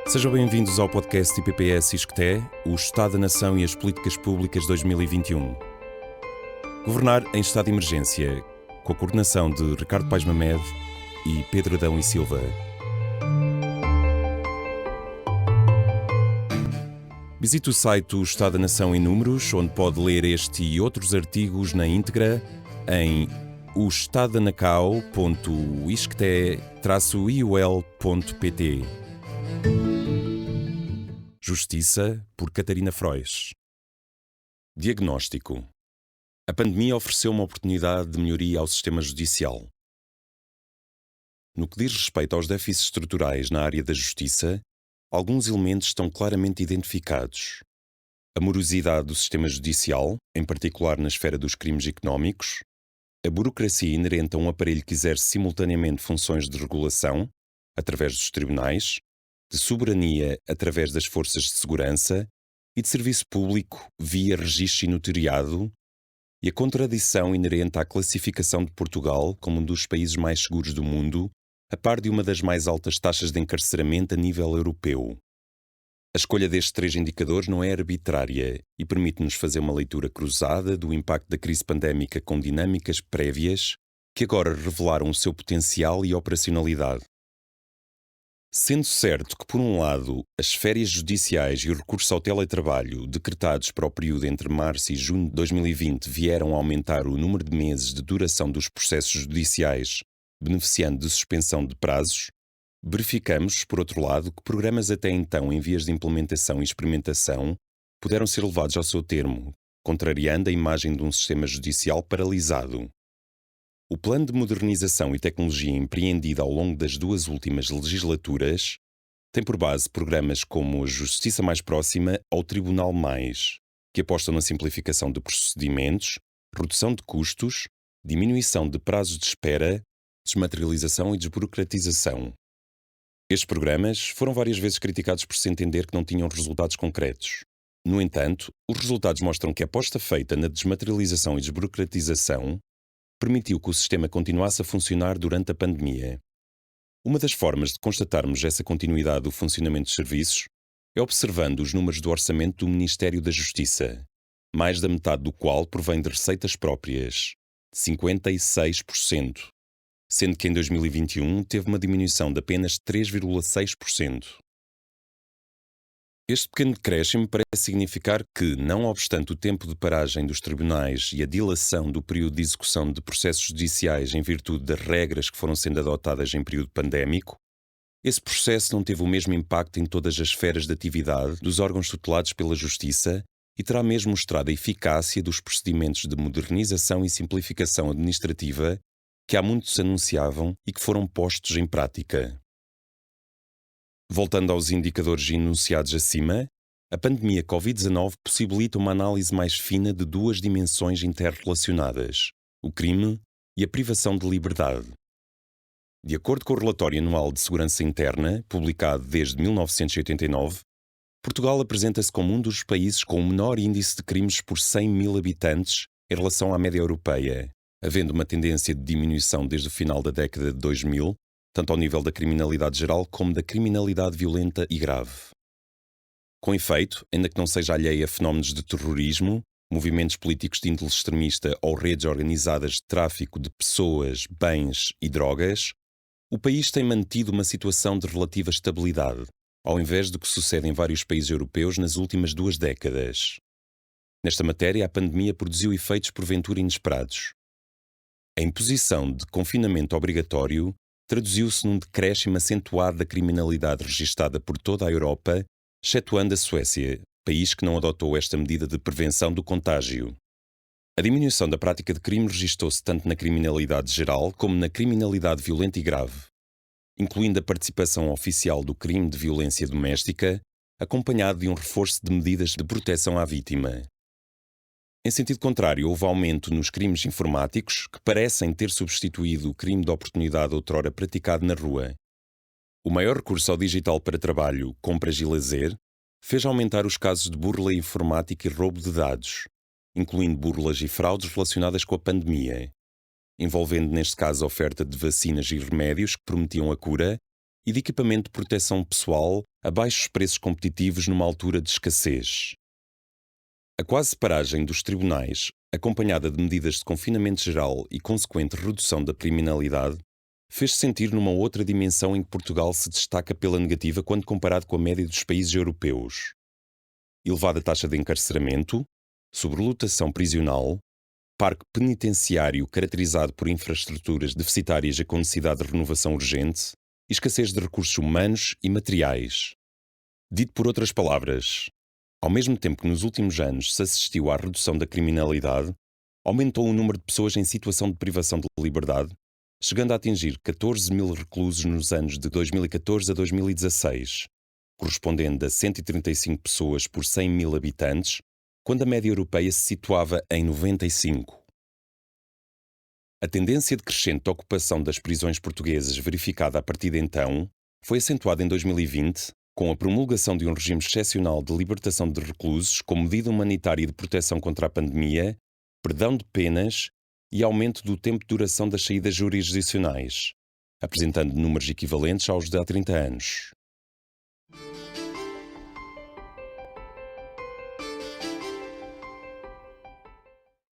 Sejam bem-vindos ao podcast IPPS ISCTE, o Estado da Nação e as Políticas Públicas 2021. Governar em estado de emergência, com a coordenação de Ricardo Paes Mamed e Pedro Adão e Silva. Visite o site do Estado da Nação em Números, onde pode ler este e outros artigos na íntegra em oestadanacao.iscte-iul.pt. Justiça, por Catarina Frois. Diagnóstico. A pandemia ofereceu uma oportunidade de melhoria ao sistema judicial. No que diz respeito aos déficits estruturais na área da justiça, alguns elementos estão claramente identificados. A morosidade do sistema judicial, em particular na esfera dos crimes económicos, a burocracia inerente a um aparelho que exerce simultaneamente funções de regulação, através dos tribunais, de soberania através das forças de segurança e de serviço público via registro e notariado, e a contradição inerente à classificação de Portugal como um dos países mais seguros do mundo, a par de uma das mais altas taxas de encarceramento a nível europeu. A escolha destes três indicadores não é arbitrária e permite-nos fazer uma leitura cruzada do impacto da crise pandémica com dinâmicas prévias que agora revelaram o seu potencial e operacionalidade. Sendo certo que, por um lado, as férias judiciais e o recurso ao teletrabalho decretados para o período entre março e junho de 2020 vieram a aumentar o número de meses de duração dos processos judiciais, beneficiando de suspensão de prazos, verificamos, por outro lado, que programas até então em vias de implementação e experimentação puderam ser levados ao seu termo, contrariando a imagem de um sistema judicial paralisado. O plano de modernização e tecnologia empreendido ao longo das duas últimas legislaturas tem por base programas como a Justiça Mais Próxima ou Tribunal Mais, que apostam na simplificação de procedimentos, redução de custos, diminuição de prazos de espera, desmaterialização e desburocratização. Estes programas foram várias vezes criticados por se entender que não tinham resultados concretos. No entanto, os resultados mostram que a aposta feita na desmaterialização e desburocratização permitiu que o sistema continuasse a funcionar durante a pandemia. Uma das formas de constatarmos essa continuidade do funcionamento dos serviços é observando os números do orçamento do Ministério da Justiça, mais da metade do qual provém de receitas próprias, 56%, sendo que em 2021 teve uma diminuição de apenas 3,6%. Este pequeno decréscimo parece significar que, não obstante o tempo de paragem dos tribunais e a dilação do período de execução de processos judiciais em virtude das regras que foram sendo adotadas em período pandémico, esse processo não teve o mesmo impacto em todas as esferas de atividade dos órgãos tutelados pela Justiça e terá mesmo mostrado a eficácia dos procedimentos de modernização e simplificação administrativa que há muito se anunciavam e que foram postos em prática. Voltando aos indicadores enunciados acima, a pandemia Covid-19 possibilita uma análise mais fina de duas dimensões interrelacionadas, o crime e a privação de liberdade. De acordo com o Relatório Anual de Segurança Interna, publicado desde 1989, Portugal apresenta-se como um dos países com o menor índice de crimes por 100 mil habitantes em relação à média europeia, havendo uma tendência de diminuição desde o final da década de 2000, tanto ao nível da criminalidade geral como da criminalidade violenta e grave. Com efeito, ainda que não seja alheia a fenómenos de terrorismo, movimentos políticos de índole extremista ou redes organizadas de tráfico de pessoas, bens e drogas, o país tem mantido uma situação de relativa estabilidade, ao invés do que sucede em vários países europeus nas últimas 2 décadas. Nesta matéria, a pandemia produziu efeitos porventura inesperados. A imposição de confinamento obrigatório traduziu-se num decréscimo acentuado da criminalidade registada por toda a Europa, excetuando a Suécia, país que não adotou esta medida de prevenção do contágio. A diminuição da prática de crime registou-se tanto na criminalidade geral como na criminalidade violenta e grave, incluindo a participação oficial do crime de violência doméstica, acompanhado de um reforço de medidas de proteção à vítima. Em sentido contrário, houve aumento nos crimes informáticos, que parecem ter substituído o crime de oportunidade outrora praticado na rua. O maior recurso ao digital para trabalho, compras e lazer fez aumentar os casos de burla informática e roubo de dados, incluindo burlas e fraudes relacionadas com a pandemia, envolvendo neste caso a oferta de vacinas e remédios que prometiam a cura e de equipamento de proteção pessoal a baixos preços competitivos numa altura de escassez. A quase paragem dos tribunais, acompanhada de medidas de confinamento geral e consequente redução da criminalidade, fez-se sentir numa outra dimensão em que Portugal se destaca pela negativa quando comparado com a média dos países europeus. Elevada taxa de encarceramento, sobrelotação prisional, parque penitenciário caracterizado por infraestruturas deficitárias e com necessidade de renovação urgente, e escassez de recursos humanos e materiais. Dito por outras palavras, ao mesmo tempo que nos últimos anos se assistiu à redução da criminalidade, aumentou o número de pessoas em situação de privação de liberdade, chegando a atingir 14 mil reclusos nos anos de 2014 a 2016, correspondendo a 135 pessoas por 100 mil habitantes, quando a média europeia se situava em 95. A tendência decrescente de ocupação das prisões portuguesas verificada a partir de então foi acentuada em 2020, com a promulgação de um regime excepcional de libertação de reclusos como medida humanitária de proteção contra a pandemia, perdão de penas e aumento do tempo de duração das saídas jurisdicionais, apresentando números equivalentes aos de há 30 anos.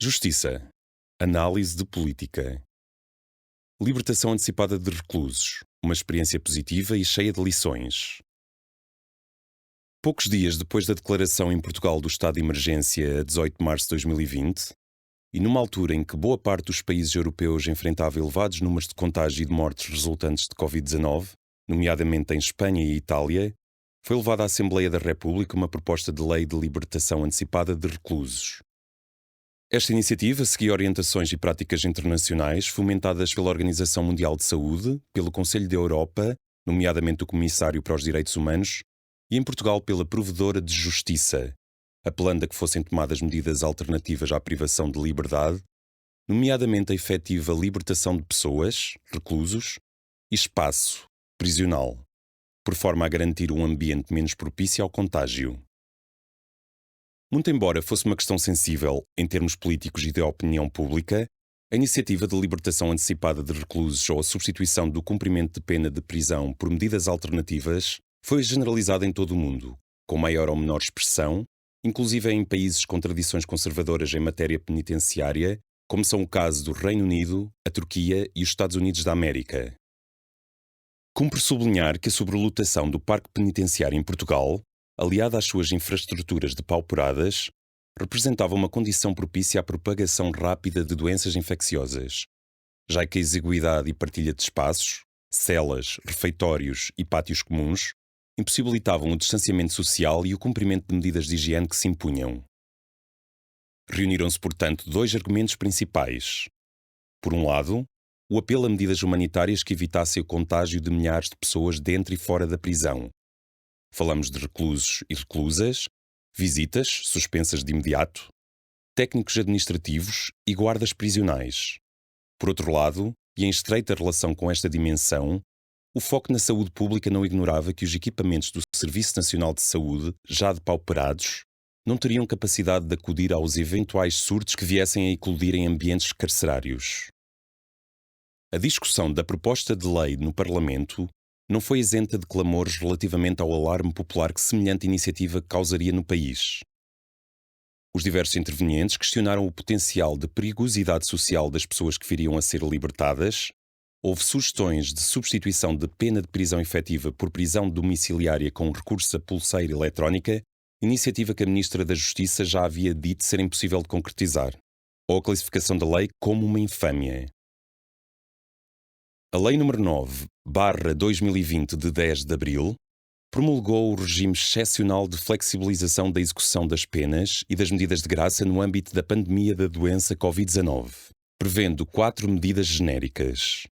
Justiça. Análise de política. Libertação antecipada de reclusos. Uma experiência positiva e cheia de lições. Poucos dias depois da declaração em Portugal do estado de emergência a 18 de março de 2020, e numa altura em que boa parte dos países europeus enfrentava elevados números de contágio e de mortes resultantes de Covid-19, nomeadamente em Espanha e Itália, foi levada à Assembleia da República uma proposta de lei de libertação antecipada de reclusos. Esta iniciativa seguia orientações e práticas internacionais fomentadas pela Organização Mundial de Saúde, pelo Conselho da Europa, nomeadamente o Comissário para os Direitos Humanos, e em Portugal pela Provedora de Justiça, apelando a que fossem tomadas medidas alternativas à privação de liberdade, nomeadamente a efetiva libertação de pessoas, reclusos, e espaço, prisional, por forma a garantir um ambiente menos propício ao contágio. Muito embora fosse uma questão sensível em termos políticos e de opinião pública, a iniciativa de libertação antecipada de reclusos ou a substituição do cumprimento de pena de prisão por medidas alternativas foi generalizada em todo o mundo, com maior ou menor expressão, inclusive em países com tradições conservadoras em matéria penitenciária, como são o caso do Reino Unido, a Turquia e os Estados Unidos da América. Cumpre sublinhar que a sobrelotação do parque penitenciário em Portugal, aliada às suas infraestruturas depauperadas, representava uma condição propícia à propagação rápida de doenças infecciosas, já que a exiguidade e partilha de espaços, celas, refeitórios e pátios comuns impossibilitavam o distanciamento social e o cumprimento de medidas de higiene que se impunham. Reuniram-se, portanto, dois argumentos principais. Por um lado, o apelo a medidas humanitárias que evitassem o contágio de milhares de pessoas dentro e fora da prisão. Falamos de reclusos e reclusas, visitas suspensas de imediato, técnicos administrativos e guardas prisionais. Por outro lado, e em estreita relação com esta dimensão, o foco na saúde pública não ignorava que os equipamentos do Serviço Nacional de Saúde, já depauperados, não teriam capacidade de acudir aos eventuais surtos que viessem a eclodir em ambientes carcerários. A discussão da proposta de lei no Parlamento não foi isenta de clamores relativamente ao alarme popular que semelhante iniciativa causaria no país. Os diversos intervenientes questionaram o potencial de perigosidade social das pessoas que viriam a ser libertadas. Houve sugestões de substituição de pena de prisão efetiva por prisão domiciliária com recurso a pulseira eletrónica, iniciativa que a Ministra da Justiça já havia dito ser impossível de concretizar, ou a classificação da lei como uma infâmia. A Lei nº 9/2020 de 10 de abril promulgou o regime excepcional de flexibilização da execução das penas e das medidas de graça no âmbito da pandemia da doença Covid-19, prevendo 4 medidas genéricas.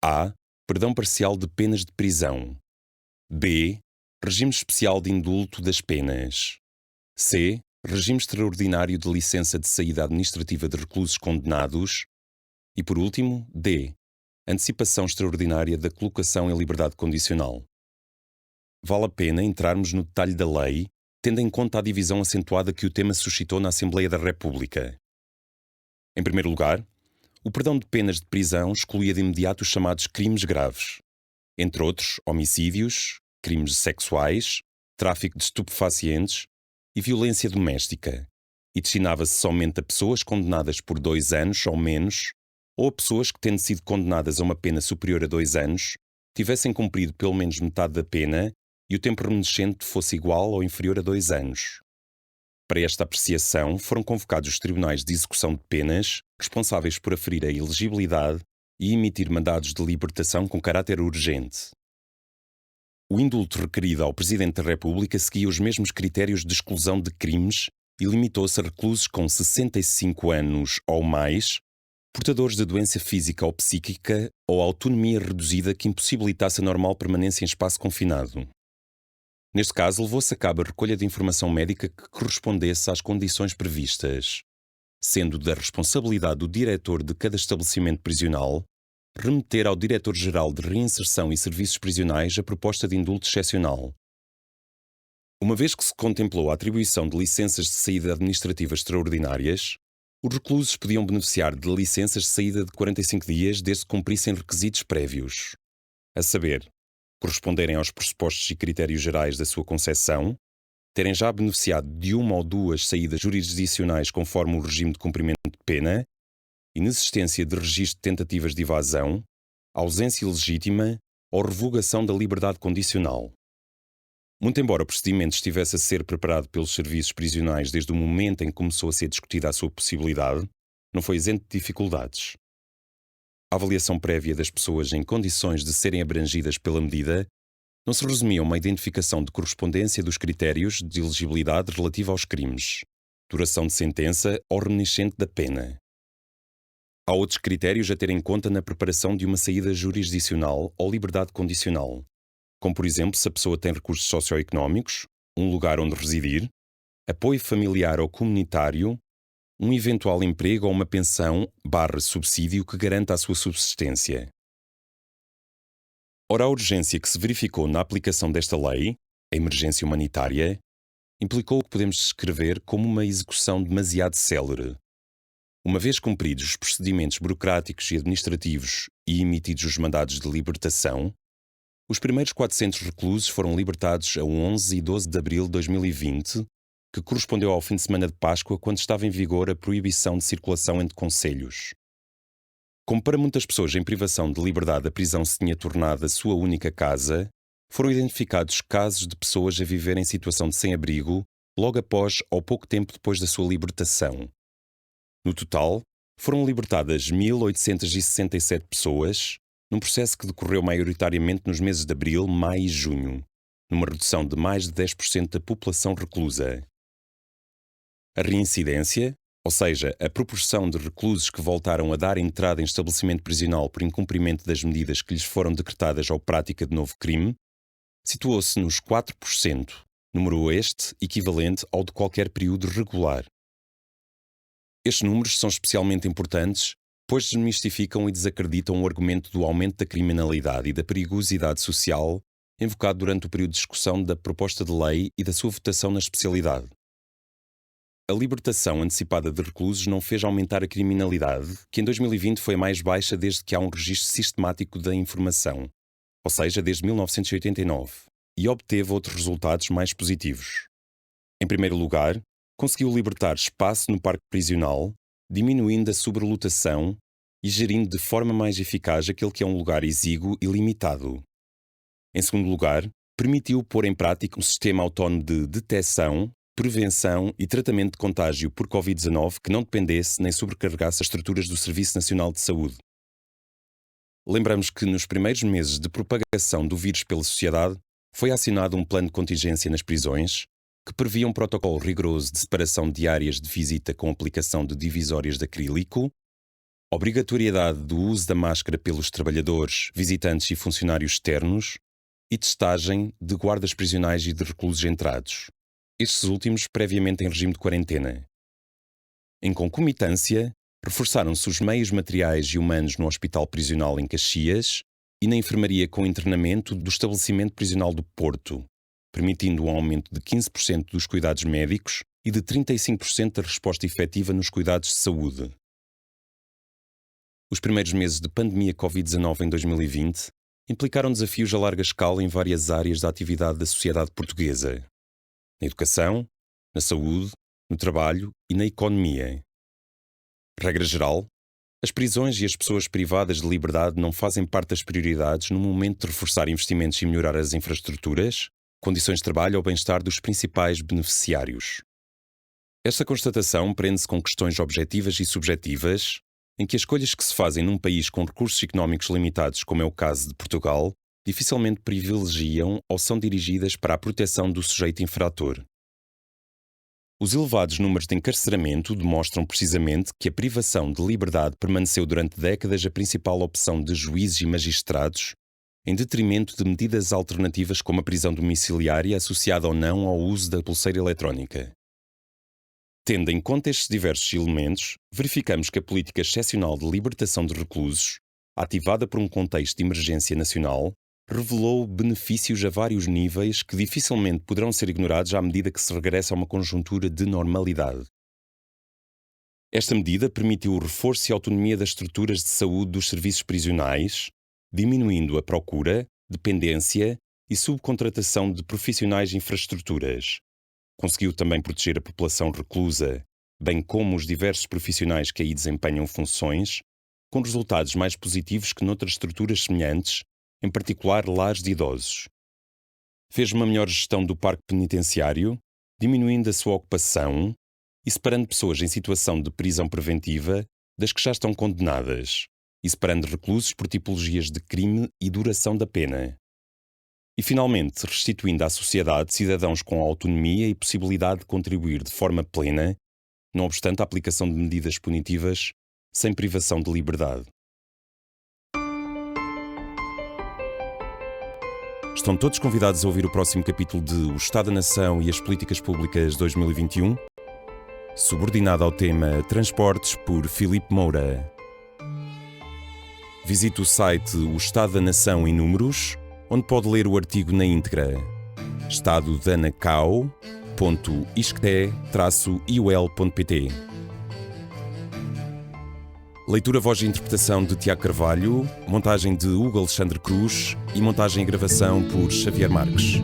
A. Perdão parcial de penas de prisão. B. Regime especial de indulto das penas. C. Regime extraordinário de licença de saída administrativa de reclusos condenados. E, por último, D. Antecipação extraordinária da colocação em liberdade condicional. Vale a pena entrarmos no detalhe da lei, tendo em conta a divisão acentuada que o tema suscitou na Assembleia da República. Em primeiro lugar, o perdão de penas de prisão excluía de imediato os chamados crimes graves. entre outros homicídios, crimes sexuais, tráfico de estupefacientes e violência doméstica, e destinava-se somente a pessoas condenadas por 2 anos ou menos, ou a pessoas que, tendo sido condenadas a uma pena superior a 2 anos, tivessem cumprido pelo menos metade da pena e o tempo remanescente fosse igual ou inferior a 2 anos. Para esta apreciação foram convocados os tribunais de execução de penas, responsáveis por aferir a elegibilidade e emitir mandados de libertação com caráter urgente. O indulto requerido ao Presidente da República seguia os mesmos critérios de exclusão de crimes e limitou-se a reclusos com 65 anos ou mais, portadores de doença física ou psíquica ou autonomia reduzida que impossibilitasse a normal permanência em espaço confinado. Neste caso, levou-se a cabo a recolha de informação médica que correspondesse às condições previstas, sendo da responsabilidade do diretor de cada estabelecimento prisional remeter ao Diretor-Geral de Reinserção e Serviços Prisionais a proposta de indulto excepcional. Uma vez que se contemplou a atribuição de licenças de saída administrativa extraordinárias, os reclusos podiam beneficiar de licenças de saída de 45 dias desde que cumprissem requisitos prévios, a saber, corresponderem aos pressupostos e critérios gerais da sua concessão, terem já beneficiado de 1 ou 2 saídas jurisdicionais conforme o regime de cumprimento de pena, inexistência de registro de tentativas de evasão, ausência ilegítima ou revogação da liberdade condicional. Muito embora o procedimento estivesse a ser preparado pelos serviços prisionais desde o momento em que começou a ser discutida a sua possibilidade, não foi isento de dificuldades. A avaliação prévia das pessoas em condições de serem abrangidas pela medida não se resumia a uma identificação de correspondência dos critérios de elegibilidade relativa aos crimes, duração de sentença ou reminiscente da pena. Há outros critérios a ter em conta na preparação de uma saída jurisdicional ou liberdade condicional, como por exemplo se a pessoa tem recursos socioeconómicos, um lugar onde residir, apoio familiar ou comunitário, um eventual emprego ou uma pensão/subsídio que garanta a sua subsistência. Ora, a urgência que se verificou na aplicação desta lei, a emergência humanitária, implicou o que podemos descrever como uma execução demasiado célere. Uma vez cumpridos os procedimentos burocráticos e administrativos e emitidos os mandados de libertação, os primeiros 400 reclusos foram libertados a 11 e 12 de abril de 2020, que correspondeu ao fim de semana de Páscoa, quando estava em vigor a proibição de circulação entre concelhos. Como para muitas pessoas em privação de liberdade a prisão se tinha tornado a sua única casa, foram identificados casos de pessoas a viver em situação de sem-abrigo logo após ou pouco tempo depois da sua libertação. No total, foram libertadas 1.867 pessoas, num processo que decorreu maioritariamente nos meses de abril, maio e junho, numa redução de mais de 10% da população reclusa. A reincidência, ou seja, a proporção de reclusos que voltaram a dar entrada em estabelecimento prisional por incumprimento das medidas que lhes foram decretadas ou prática de novo crime, situou-se nos 4%, número este equivalente ao de qualquer período regular. Estes números são especialmente importantes, pois desmistificam e desacreditam o argumento do aumento da criminalidade e da perigosidade social invocado durante o período de discussão da proposta de lei e da sua votação na especialidade. A libertação antecipada de reclusos não fez aumentar a criminalidade, que em 2020 foi a mais baixa desde que há um registro sistemático da informação, ou seja, desde 1989, e obteve outros resultados mais positivos. Em primeiro lugar, conseguiu libertar espaço no parque prisional, diminuindo a sobrelotação e gerindo de forma mais eficaz aquele que é um lugar exíguo e limitado. Em segundo lugar, permitiu pôr em prática um sistema autónomo de detecção, prevenção e tratamento de contágio por Covid-19 que não dependesse nem sobrecarregasse as estruturas do Serviço Nacional de Saúde. Lembramos que nos primeiros meses de propagação do vírus pela sociedade, foi assinado um plano de contingência nas prisões, que previa um protocolo rigoroso de separação de áreas de visita com aplicação de divisórias de acrílico, obrigatoriedade do uso da máscara pelos trabalhadores, visitantes e funcionários externos e testagem de guardas prisionais e de reclusos entrados, estes últimos previamente em regime de quarentena. Em concomitância, reforçaram-se os meios materiais e humanos no Hospital Prisional em Caxias e na enfermaria com internamento do Estabelecimento Prisional do Porto, permitindo um aumento de 15% dos cuidados médicos e de 35% da resposta efetiva nos cuidados de saúde. Os primeiros meses de pandemia Covid-19 em 2020 implicaram desafios a larga escala em várias áreas da atividade da sociedade portuguesa: na educação, na saúde, no trabalho e na economia. Regra geral, as prisões e as pessoas privadas de liberdade não fazem parte das prioridades no momento de reforçar investimentos e melhorar as infraestruturas, condições de trabalho ou bem-estar dos principais beneficiários. Esta constatação prende-se com questões objetivas e subjetivas, em que as escolhas que se fazem num país com recursos económicos limitados, como é o caso de Portugal, dificilmente privilegiam ou são dirigidas para a proteção do sujeito infrator. Os elevados números de encarceramento demonstram precisamente que a privação de liberdade permaneceu durante décadas a principal opção de juízes e magistrados, em detrimento de medidas alternativas como a prisão domiciliária associada ou não ao uso da pulseira eletrónica. Tendo em conta estes diversos elementos, verificamos que a política excepcional de libertação de reclusos, ativada por um contexto de emergência nacional, revelou benefícios a vários níveis que dificilmente poderão ser ignorados à medida que se regressa a uma conjuntura de normalidade. Esta medida permitiu o reforço e autonomia das estruturas de saúde dos serviços prisionais, diminuindo a procura, dependência e subcontratação de profissionais de infraestruturas. Conseguiu também proteger a população reclusa, bem como os diversos profissionais que aí desempenham funções, com resultados mais positivos que noutras estruturas semelhantes, em particular lares de idosos. Fez uma melhor gestão do parque penitenciário, diminuindo a sua ocupação e separando pessoas em situação de prisão preventiva das que já estão condenadas, e separando reclusos por tipologias de crime e duração da pena. E, finalmente, restituindo à sociedade cidadãos com autonomia e possibilidade de contribuir de forma plena, não obstante a aplicação de medidas punitivas, sem privação de liberdade. Estão todos convidados a ouvir o próximo capítulo de O Estado da Nação e as Políticas Públicas 2021, subordinado ao tema Transportes, por Filipe Moura. Visite o site O Estado da Nação em Números, onde pode ler o artigo na íntegra. estadodanacau.iscte-iol.pt. Leitura, voz e interpretação de Tiago Carvalho, montagem de Hugo Alexandre Cruz e montagem e gravação por Xavier Marques.